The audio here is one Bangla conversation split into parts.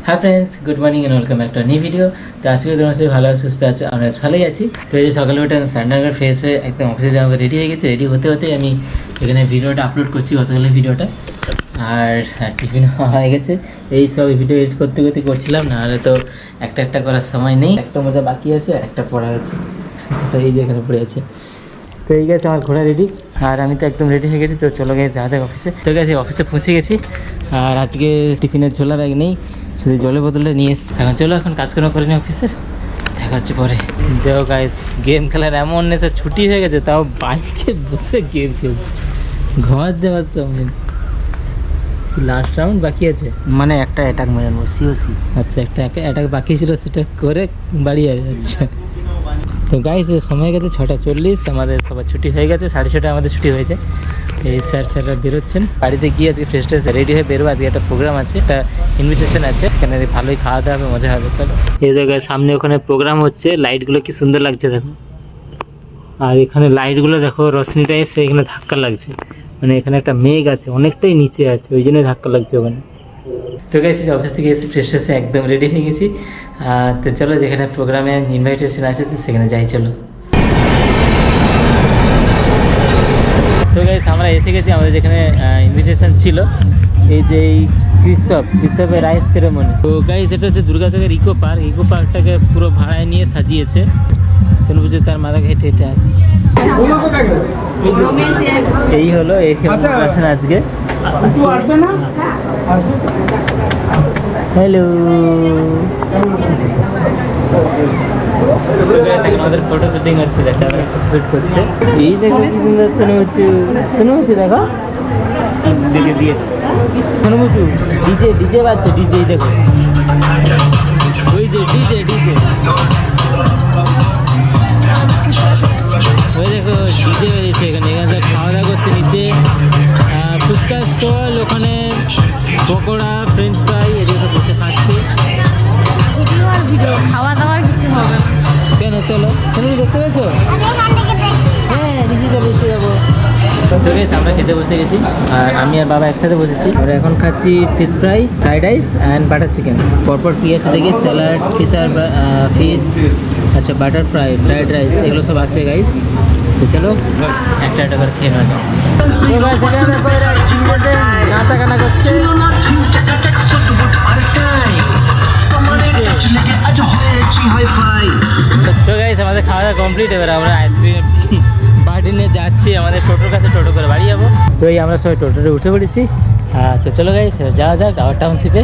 High friends, good morning and welcome back to new video. তো আজকে তোমার সাথে ভালো সুস্থ আছে, আমরা ভালোই আছি। তো এই যে সকালে উঠে স্যান্ডার ফ্রেশ হয়ে একদম অফিসে যাওয়া রেডি হয়ে গেছে। রেডি হতে হতে আমি এখানে ভিডিওটা আপলোড করছি, গতকালের ভিডিওটা। আর টিফিন হয়ে গেছে, এই সব ভিডিও এডিট করতে করতে করছিলাম, নাহলে তো একটা একটা করার সময় নেই। একটা মজা বাকি আছে আর একটা পড়া আছে, তো এই যে এখানে পড়ে আছে। তো এই গেছে আমার ঘোড়া রেডি, আর আমি তো একদম রেডি হয়ে গেছি। তো চলো গেছে যাওয়া যাক অফিসে। তো গেছি অফিসে পৌঁছে গেছি, আর আজকে টিফিনের ঝোলা ব্যাগ নেই, শুধু জলের বোতলে নিয়ে এসেছি। এখন চলো এখন কাজকর্ম করে নি অফিসের, দেখা হচ্ছে পরে। দেখো গাইস, গেম খেলার এমন নেশা, ছুটি হয়ে গেছে তাও বাইকে বসে গেম খেলছে। ঘর যাওয়ার সময় লাস্ট রাউন্ড বাকি আছে, মানে একটা অ্যাটাক মেরে নেবো সিওসি। আচ্ছা একটা অ্যাটাক বাকি ছিল, সেটা করে বাড়ি যাচ্ছে। তো গাইস সময় গেছে 6:40, আমাদের সবার ছুটি হয়ে গেছে। 6:30 আমাদের ছুটি হয়েছে। এই স্যার ফ্যাররা বেরোচ্ছেন, বাড়িতে গিয়ে আজকে ফ্রেশ ট্রেশ রেডি হয়ে বেরোবো। আজকে একটা প্রোগ্রাম আছে, একটা ইনভিটেশন আছে, সেখানে ভালোই খাওয়া দাওয়া হবে, মজা হবে। চলো এই জায়গায় সামনে ওখানে প্রোগ্রাম হচ্ছে, লাইটগুলো কি সুন্দর লাগছে দেখো। আর এখানে লাইটগুলো দেখো, রশ্মিটা এসে এখানে ধাক্কা লাগছে, মানে এখানে একটা মেঘ আছে, অনেকটাই নিচে আছে, ওই জন্যই ধাক্কা লাগছে ওখানে। তো গেছি অফিস থেকে এসে ফ্রেশ এসে একদম রেডি হয়ে গেছি। তো চলো যেখানে প্রোগ্রামে ইনভাইটেশন আছে, তো সেখানে যাই চলো। তো গাইস আমরা এসে গেছি আমাদের যেখানে ইনভিটেশন ছিল, এই যে এই কৃষকের রাইস সেরেমনি। তো গাইস এটা হচ্ছে দুর্গাচকের ইকো পার্কটাকে পুরো ভাড়ায় নিয়ে সাজিয়েছে। শোনো বুঝে তার মাথা হেঁটে হেঁটে আসছে। এই হলো আছেন আজকে। হ্যালো, আমাদের ফটো শুটিং হচ্ছে, দেখা ফটো শুট করছে। এই দেখো শোনো হচ্ছে দেখো দিকে দিয়ে শোনো মুচু, ডিজে বাজছে, ডিজে দেখো, ওই যে ডিজে ওই দেখো ডিজে বেরিয়েছে এখানে। এখানে সব খাওয়া দাওয়া করছে নিচে, ফুচকা স্টল, ওখানে পকোড়া, ফ্রেঞ্চ ফ্রাই, এদিকে সব বসে খাচ্ছে। ভিডিও খাওয়া দাওয়ার কিছু হবে না। কেন চলো শোনো, দেখতে পেয়েছো? হ্যাঁ নিচে যাবো, এসে যাবো। তো গেছি আমরা খেতে বসে গেছি, আর আমি আর বাবা একসাথে বসেছি। আমরা এখন খাচ্ছি fish fry, fried rice and butter chicken. পরপর কী আছে দেখি, স্যালাড, ফিশ আচ্ছা বাটার ফ্রাই, ফ্রাইড রাইস, এগুলো সব আছে গাইস। তো চলো একটা একটা করে খেয়ে নেওয়া যাক। নাচা গানা করছে। তো গাইস আমাদের খাওয়া দাওয়া কমপ্লিট, এবার আমরা আইসক্রিম পার্টি নিয়ে যাচ্ছি আমাদের টোটোর কাছে, টোটো করে বাড়ি যাবো। তো এই আমরা সবাই টোটোতে উঠে পড়েছি। তো চলো গাইস যাওয়া যাক আওয়ার টাউনশিপে।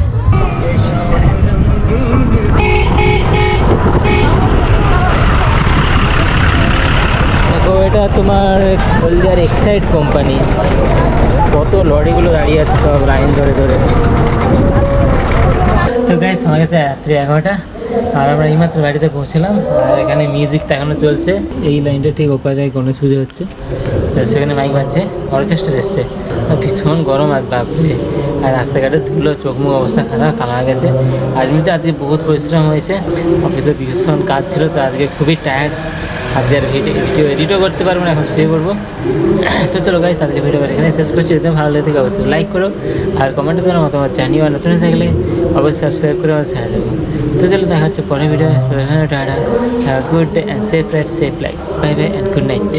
দেখো এটা তোমার হলদিয়ার এক্সাইড কোম্পানি, কত লরিগুলো দাঁড়িয়ে আছে সব লাইন ধরে ধরে। তো গাইস হয়ে গেছে রাত্রি 11টা, আর আমরা এইমাত্র বাড়িতে পৌঁছলাম। আর এখানে মিউজিক দেখানো চলছে, এই লাইনটা ঠিক ওপর জায়গায় গণেশ পুজো হচ্ছে, সেখানে মাইক বাজছে, অর্কেস্ট্রা এসছে। ভীষণ গরম আর বাপরে, আর রাস্তাঘাটে ধুলো, চোখ মুখ অবস্থা খারাপ, কালা গেছে। আজকে বহুত পরিশ্রম হয়েছে, অফিসে ভীষণ কাজ ছিল, তো আজকে খুবই টায়ার্ড। আজকে আর ভিডিও এডিটও করতে পারবো না, এখন শুয়ে পড়বো। তো চলো গাইস আজকে ভিডিও এখানে শেষ করছি। যদি ভালো লাগে থাকে অবশ্যই লাইক করো, আর কমেন্টে তোমার মতামত জানিও, আর নতুন থাকলে অবশ্যই সাবস্ক্রাইব করে আমার সাথে থাকো। তো চলো দেখা হচ্ছে পরের video. Tata, good day and safe ride, safe life, bye bye and good night.